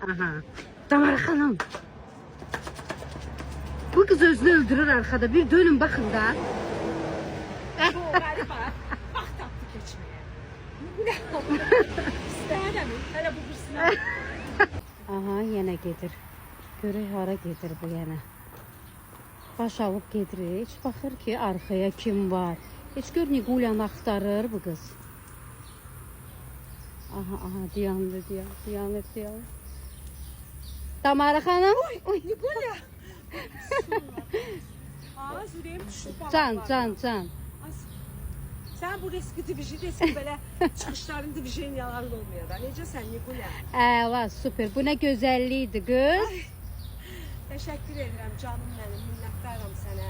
Aha. Tamara xanım. Bu kız özünü öldürür arkada. Bir dönün bakın da. Bu galiba bak tatlı keçmeye. Bu ne? İstəyirəm. Hələ bu birisine. Aha yenə gedir. Görək hara gedir bu yenə. Baş alıb gedir. Heç baxır ki arxaya kim var. Heç gör Nigulyanı axtarır bu kız. Aha dayandı. Tamara xanım. Oy Nigulya. Aa Züreyim düşüb. Can. Sen bu riski belə çıxışların diviziyonları olmuyor da. Necəsən Nigulya? Əla, super. Bu nə gözəllikdir qız. Təşəkkür edirəm canım mənim, minnətdaram sənə.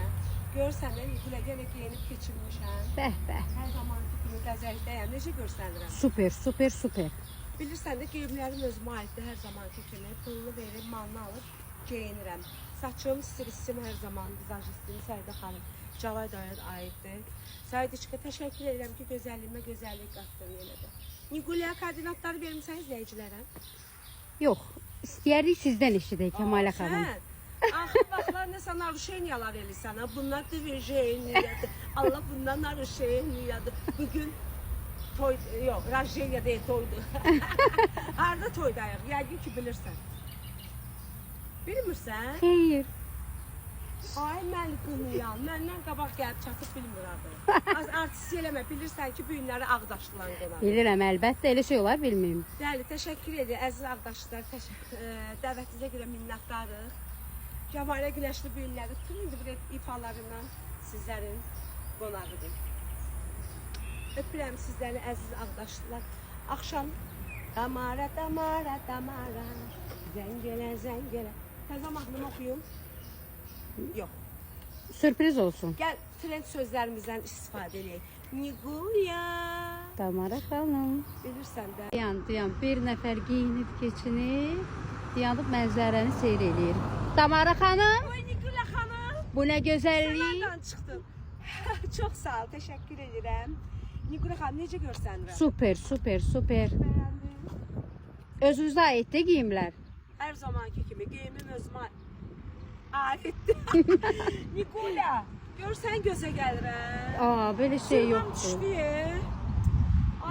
Görsən də Nigulya yenə geyinib keçirmişəm. Bəh. Hər zamanki kimi qəzəldəyəm. Necə görsənirəm? Super. Bilirsən də geyimlərim özümə aiddir hər zamanki kimi. Pulunu verib, malını alıb geyinirəm. Saçım, stilisim hər zaman vizajistim Səidə xanım. Calay dayıya aiddir. Səidiçka təşəkkür edirəm ki, gözəlliyimə gözəllik qatdın yenə də. Nigulya koordinatları vermişsən izləyicilərə? Yox, istəyərik sizdən eşidək Kəmalə xanım. Sən axır vaxtlar nəsə naruşeniyalar eləyirsən. Bunlar divijeniyadır. Allah bundan naruşeniyadır. Bugün toy, yox, rajeniya deyil, toydur. Harada toydayıq? Yəqin ki, bilirsən. Bilmirsən? Xeyr. Ay mən qınıyam, məndən qabaq gəlib çatıb bilmirəm. Az artist eləmə, bilirsən ki, bu günləri Ağdaşlılar qonaq. Bilirəm, əlbəttə elə şey olar, bilməyim. Bəli, təşəkkür edirəm əziz Ağdaşlılar, dəvətinizə görə minnətdarıq. Cəmalə Günəşli bu günləri tüm ifalarından sizlərin qonağıdır. Öpürəm sizləri əziz Ağdaşlılar. Axşam Damara, zəngələ. Təzə mahnımı oxuyum. Yox. Sürpriz olsun. Gəl trend sözlərimizdən istifadə edək. Nigulya. Tamara xanım. Bilirsən də. Dayan. Bir nəfər geyinib keçinib, dayanıb mənzərəni seyr eləyir. Tamara xanım. Oy Nigulya xanım. Bu nə gözəllik. Sənədən çıxdın. Çox sağ ol, təşəkkür edirəm. Nigulya xanım necə görsənirəm? Super. Bəyəndim. Özünüzə aiddir geyimlər. Hər zamanki kimi geyimim özümə aiddir. Nigulya, görsən gözə gəlirəm. Belə şey Sırmam yoxdur. düşdü.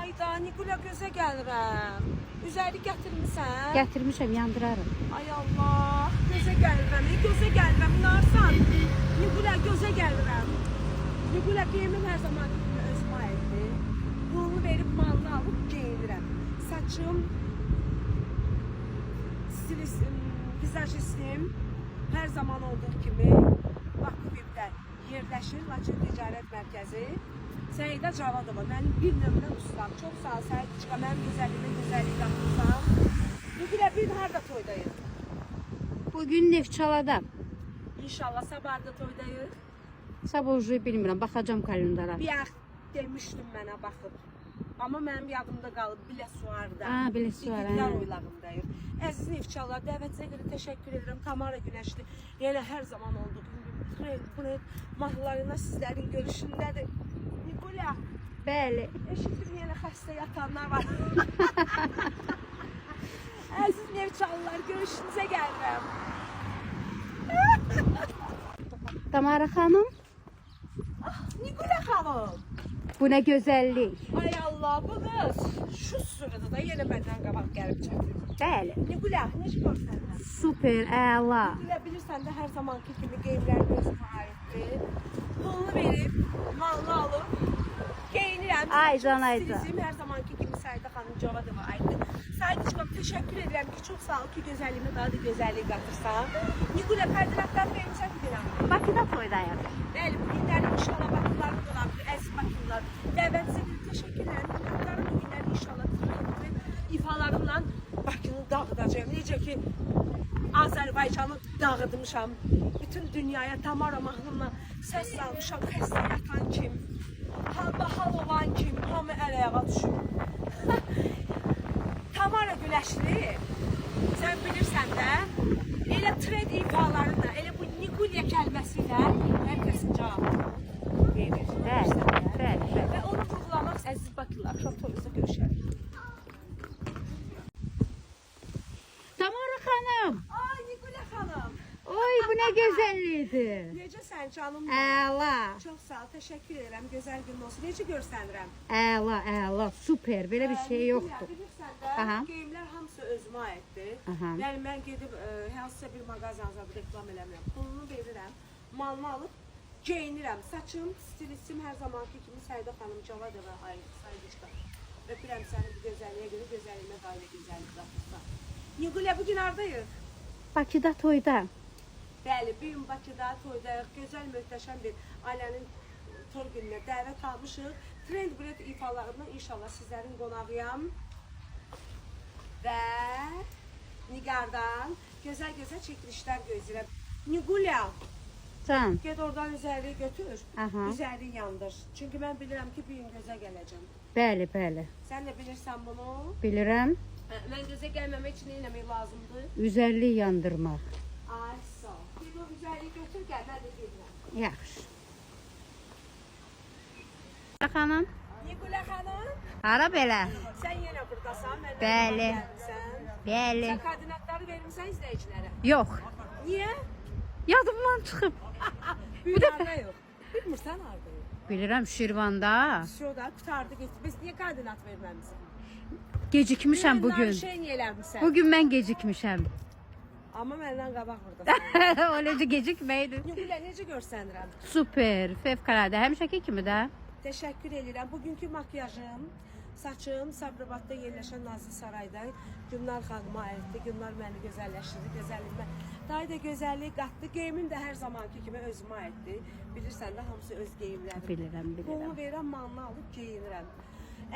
Ayda Nigulya gözə gəlirəm. Üzəri gətirmisən? Gətirmişəm, yandırarım. Ay Allah, gözə gəlirəm, inarsan. Nigulya gözə gəlirəm. Nigulya geyimim hər zaman özümə aiddir. Pulunu verib malını alıb geyinirəm. Saçım, stilistim, vizajistim hər zaman olduğu kimi Bakıbibdə yerləşir Laçın Ticarət Mərkəzi. Səidə Cavadova, mənim bir nömrə ustam. Çox sağ ol Səidiçka, mənim gözəllik qatırsan. Nigulya bir harada toydayıq? Bugün Neftçalada. İnşallah sabahda toydayıq. Sabah ucu bilmirəm, baxacam kalendara. Bir ax demişdim mənə baxıb. Amma mənim yadımda qalıb Biləsuarda. Biləsuar. İqidar oylağındayıq. Əziz Neftçalar, dəvətinizə görə təşəkkür edirəm. Tamara Günəşli yenə hər zaman olduğu kimi trend mahnılarına sizlərin görüşündədir. Nigulya. Bəli. Eşitdim yenə xəstə yatanlar var. Əziz Neftçalılar, görüşünüzə gəlirəm. Tamara xanım. Nigulya xanım. Bu nə gözəllik. Ay Allah, bu qız şu sırada da yenə məndən qabaq gəlib çatır. Bəli. Nigulya, necə görsənirəm? Super, əla. Nigulya, bilirsən də hər zamanki kimi geyimlərim özümə aiddir. Pulunu verib, malını alıb, geyinirəm. Ay can. Stilizm hər zamanki kimi Səidə xanım Cavadova aiddir. Səidiçka, təşəkkür edirəm ki, çox sağ ol ki, gözəlliyimə daha da gözəllik qatırsan. Nigulya, koordinatlar vermişəm bilirəm. Bakıda toydayıq. Bəli, bu günləri inşallah Bakıların qonaqdır, əziz Bakılar. Dəvətinizə görə təşəkkür edirəm. Bakıların bu günləri inşallah ifalarımla Bakını dağıdacağım. Necə ki, Azərbaycanı dağıtmışam. Bütün dünyaya Tamara mahnımla səs salmışam. Xəstə yatan kim, hal olan kim, hamı əl-ayağa düşür. Tamara Günəşli, sən bilirsən də, elə trend ifalarında, elə bu Nigulya kəlməsi ilə hər kəsin cavabını verir. Bəli. Və onu vurgulamaq əziz Bakılar, axşam toyunuzda görüşərik. Tamara xanım. Ay Nigula xanım. Oy, bu nə gözəllikdir. Necəsən canım? Əla. Çox sağ ol, təşəkkür edirəm. Gözəl gün olsun. Necə görsənirəm? Əla, super. Belə bir şey yoxdur. Bilirsən Aha. də, geyimlər hamısı özümə aiddir. Aha. Yəni mən gedib hansısa bir mağazanıza reklam eləmirəm. Pulunu verirəm, malını alıb geyinirəm. Saçım, stilistim hər zamanki kimi Səidə xanım Cavadova sayıqışqa. Öpürəm səni bu gözəlliyə görə, gözəlliyimə dair gözəllik qatırsan. Nigula, bugün hardayıq? Bakıda toyda. Bəli, bir gün Bakıda toydayıq. Gözəl, möhtəşəm bir ailənin toy gününə dəvət almışıq. Trend Bread ifalarından inşallah sizlərin qonağıyam. Və Nigardan gözəl çəkilişlər gözləyirəm. Nigula, Can. get oradan üzərliyi götür, Aha. üzərliyi yandır. Çünki mən bilirəm ki, bir gün gözə gələcəm. Bəli. Sən də bilirsən bunu. Bilirəm. Mən gözə gəlməmək üçün nə eləmək lazımdır? Üzərlik yandırmaq. Ay, sağ ol. Ged o üzərliyi götür, gəl, mən də gedirəm. Yaxşı. Xanım, Nigula xanım, hara belə? sən yenə buradasan, mənlə Bəli. gəlmisən. Bəli. Sən koordinatları verirsən izləyicilərə. Yox. Niyə? Yadımdan çıxıb. Bir dəfə yox. Bilmirsən harda yox. Bilirəm Şirvanda. Şurada qutardı getdi. Biz niyə koordinat verməmisən? Gecikmişəm bu gün. Şey niyə eləmirsən? Bu gün mən gecikmişəm. Amma məndən qabaq buradasan. O necə gecikməydi? Nigula, necə görsənirəm? Super, fevqəladə. Həmişəki kimi də. Təşəkkür edirəm. Bugünkü makyajım, saçım Sabirabadda yerləşən Nazlı Sarayda Gülnar xanıma aiddir. Gülnar məni gözəlləşdirdi, gözəlliyimə daha da gözəllik qatdı. Geyimim də hər zamanki kimi özümə aiddir. Bilirsən də hamısı öz geyimlərim. Bilirəm. Pulumu verirəm, malını alıb geyinirəm.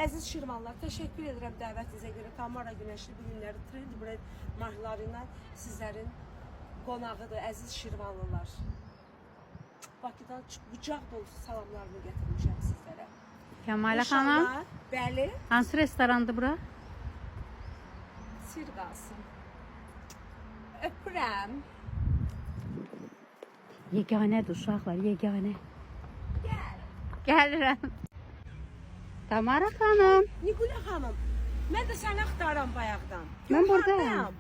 Əziz Şirvanlar, təşəkkür edirəm dəvətinizə görə. Tamara Günəşli bu günləri Trend Bread markalarıyla sizlərin qonağıdır, əziz Şirvanlılar. Bakıdan qucaq dolusu salamlarımı gətirmişəm sizlərə. Kəmalə xanım, İnşallah, bəli, hansı restorandır bura? sir qalsın. Öpürəm. Yeganədir uşaqlar, yeganə. Gəl. Gəlirəm. Tamara xanım, Nigula xanım, mən də səni axtaram bayaqdan. Mən Gör, buradayam. hardayam?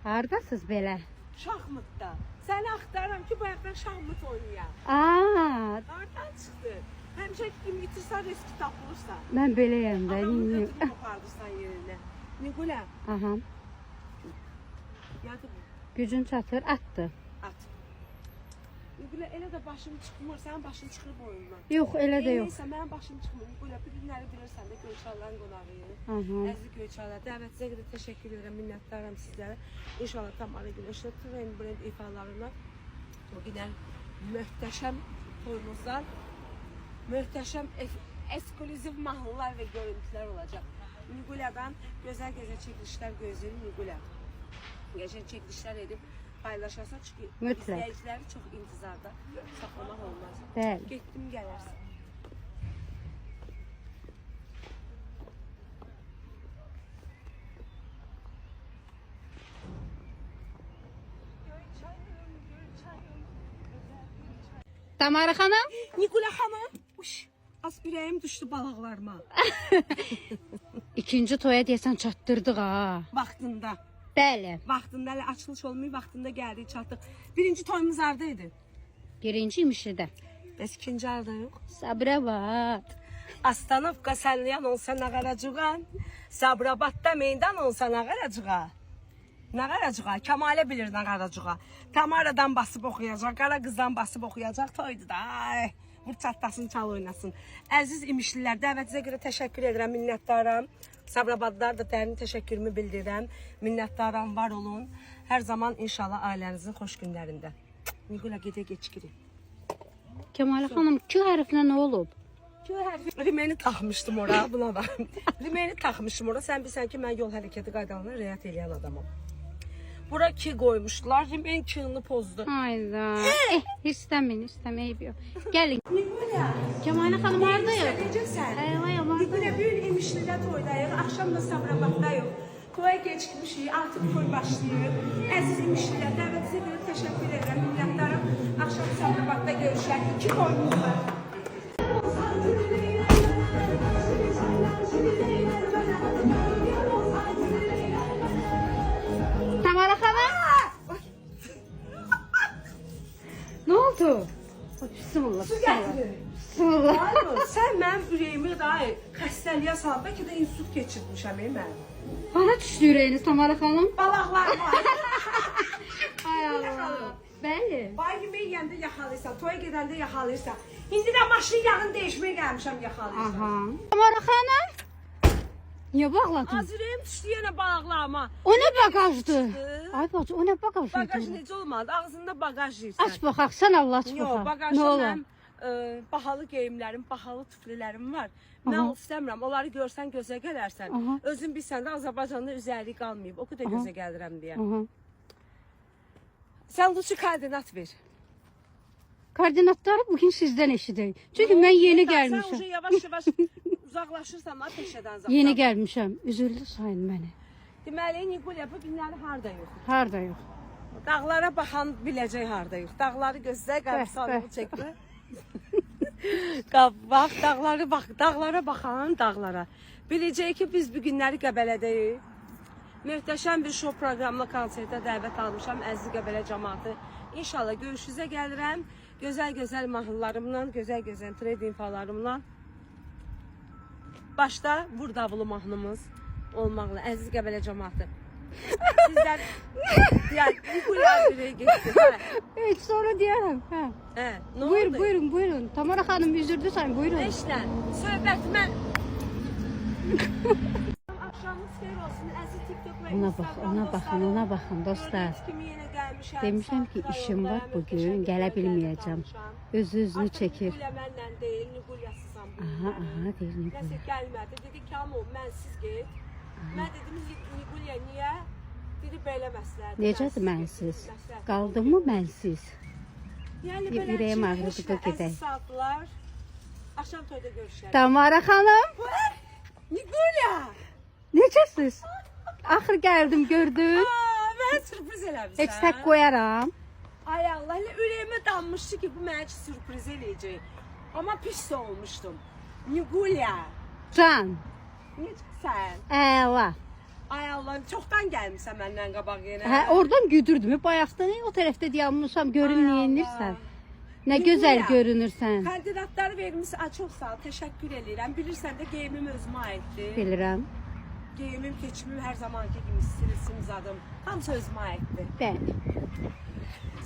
hardasınız belə? Şahmıtda. Səni axtaram ki, bayaqdan şahmıt oynayam. Hardan çıxdı? Həmişəki kimi itirsən, riski tapılırsa. Mən beləyəm də. Adamın ödünü kopardırsan yerinə. Nigula, Aha, yadı bu. gücün çatır, atdı. At. Nigula, elə də başım çıxmır, sənin başın çıxır boyundan. Yox, elə də yox. Neysə, mənim başım çıxmır. Nigula, bir günləri bilirsən də Göyçaların qonağıyıq. Aha. Əziz Göyçalar, dəvətinizə görə təşəkkür edirəm, minnətdaram sizlərə. İnşallah Tamara Günəşli Trend Bread ifalarına o günlər möhtəşəm toyumuzdan, möhtəşəm eksklüziv mahnılar və görüntülər olacaq. Nigula'dan gözəl çəkilişlər gözləyir Nigula. Geçen çekilişler edip paylaşırsa çünkü Mütləq. izleyiciləri çox intizarda saxlamaq olmaz. Bəli. Getdim gələrsən. Tamara xanım, Nigula xanım, uş, az ürəyim düşdü balaqlarıma. ikinci toya deyəsən çatdırdıq ha. Vaxtında. Bəli. Vaxtında elə açılış olmayıb, vaxtında gəldik, çatdıq. Birinci toyumuz hardaydı? Birinci imişlidə. Bəs ikinci harda yox? Sabirabad. Astanovka sənliyan olsa nağaracığa, Sabirabadda meydan olsa nağaracığa. Nağaracığa, Kəmalə bilir nağaracığa. Tamaradan basıb oxuyacaq, qara qızdan basıb oxuyacaq, toydu da. Ay, vur çatlasın, çal oynasın. Əziz imişlilər, dəvətinizə görə təşəkkür edirəm, minnətdaram. Sabirabadlılar da dərin təşəkkürümü bildirirəm. Minnətdaram, var olun. Hər zaman inşallah ailənizin xoş günlərində. Nigula gedə geçkirik. Kəmalə xanım, Q hərfinə nə olub? Rimeni taxmışdım ora, buna bax. Rimeni taxmışdım ora. Sən bilirsən ki, mən yol hərəkəti qaydalarına riayət edən adamam. Bura ki qoymuşdular, rimen kığını pozdu. Hayda. İstəməyin, eyb yox. Gəlin. Nigula, Kəmalə xanım hardayıq? necəsən? Eyvayam, Nigula, bir gün İmişlidə toydayıq, axşam da Sabirabaddayıq. Toya geçmişik, artıq toy başlayır. Əziz İmişlilər, dəvətinizə görə təşəkkür edirəm, minnətdaram. Axşam Sabirabadda görüşək, 2 toyumuz var. Tamara xanım? Su. Bismillah. Su gətirir. Bismillah. Aynen. Sen benim ürəyimi daha xəstəliyə salıb, bəlkə də insult keçirmişəm mən. Bana düşdü ürəyiniz Tamara xanım. Balaqlar var. Ay Allah. Bəli. Bay yemeği yiyəndə yaxalayırsan, toya gedəndə yaxalayırsan. İndi də maşın yağını dəyişməyə gəlmişəm yaxalayırsan. Aha. Tamara xanım. Niyə bağladın? Az ürəyim düşdü yenə balaqlarıma. O ne bagajdı? Ay bacı, o ne bagajdı? Bagaj necə olmadı? Ağzında bagaj yiyirsən. Aç baxaq, sən Allah aç Yox, baxaq. bagajda Nə olar? mənim bahalı geyimlərim, bahalı tüflülərim var. Mən Aha. istəmirəm. Onları görsən gözə gələrsən. Aha. Özün bilsən də Azərbaycanda üzərlik qalmayıb. O qədər gözə gəlirəm deyə. Aha. Sən Luçi koordinat ver. Koordinatları bugün sizdən eşidək. Çünki mən yeni Sən gəlmişəm. uje yavaş-yavaş uzaqlaşırsan ha peşədən uzaqdan. Yeni gəlmişəm. Üzüldü sayın məni. Deməli, Nigulya bu günləri harda yox? Harda yox. Dağlara baxan biləcək harda yox. Dağları gözlə, qəlb Bəh, sağlığı bəh. çəkmə. Bax, dağlara bax, dağlara baxan dağlara. Biləcək ki, biz bu günləri Qəbələdəyik. Möhtəşəm bir şou proqramla konsertə dəvət almışam əziz Qəbələ cəmaatı. İnşallah görüşünüzə gəlirəm. Gözəl-gözəl mahnılarımla, gözəl-gözəl trend infolarımla. Başda Vur Davulu mahnımız olmaqla əziz Qəbələ cəmaatı. Sizlər yəni Nigulya birə getdi. Evet, sonra deyərəm. Hə. Hə, nə Buyurun, oldu? buyurun, buyurun. Tamara xanım üzüldü sayın, buyurun. İşte söhbətimə Axşamınız xeyir olsun əziz TikTok və Ona bax, Instagram ona baxın, dostlarım. ona baxın dostlar. Gördüyünüz kimi yenə gəlmişəm. Demişəm ki, Saat işim var rayonda, bugün, möhtəşəm gələ bir bilməyəcəm. yerdə qalmışam. Özü-özünü Artıq çəkir. Nigulya mənlə deyil, Nigulyasızam bu Aha, günləri. aha, deyir Nəsə Nigulya. gəlmədi, dedi ki, amma mənsiz get. Mən dedim, Nigulya niyə? Dedi, belə məsləhət. Necədir mənsiz? Qaldın mı mənsiz? Yəni Bir belə ürəyim ki, ağrıdı, işlə qoy gedək. əziz saatlar. Axşam toyda görüşərik. Tamara xanım, Nigulya! necəsiz? Axır gəldim, gördüm. Mən sürpriz eləmişsən. Heç tək qoyaram. Ay Allah, elə ürəyimə danmışdı ki, bu mənə sürpriz eləyəcək. Amma pis də olmuşdum. Nigulya, Can, necəsən? əla. Ay Allah, çoxdan gəlmisən məndən qabaq yenə. Hə, oradan güdürdüm. Bayaqdan o tərəfdə dayanmışam, görüm Ay nə Allah. edirsən. Nə Nigulya. gözəl görünürsən. Koordinatları vermişsən. Ay, çox sağ ol, təşəkkür edirəm. Bilirsən də geyimim özümə aiddir. Bilirəm. Geyimim, keçimim hər zamanki kimi stilsim zadım. Hamısı özümə aiddir. Bəli.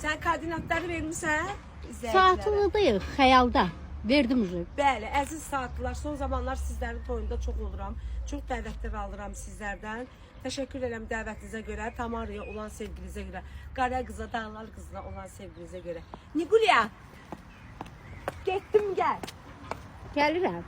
Sən koordinatları vermişsən? İzləyicilərə. Saatlıdayıq, xəyalda. Verdim ucu. Bəli, əziz saatlılar, son zamanlar sizlərin toyunda çox oluram. Çox dəvətlər alıram sizlərdən. Təşəkkür edirəm dəvətinizə görə, Tamara'ya olan sevginizə görə, Qara qıza, Dağlar qızına olan sevginizə görə. Nigulya, getdim gəl. Gəlirəm.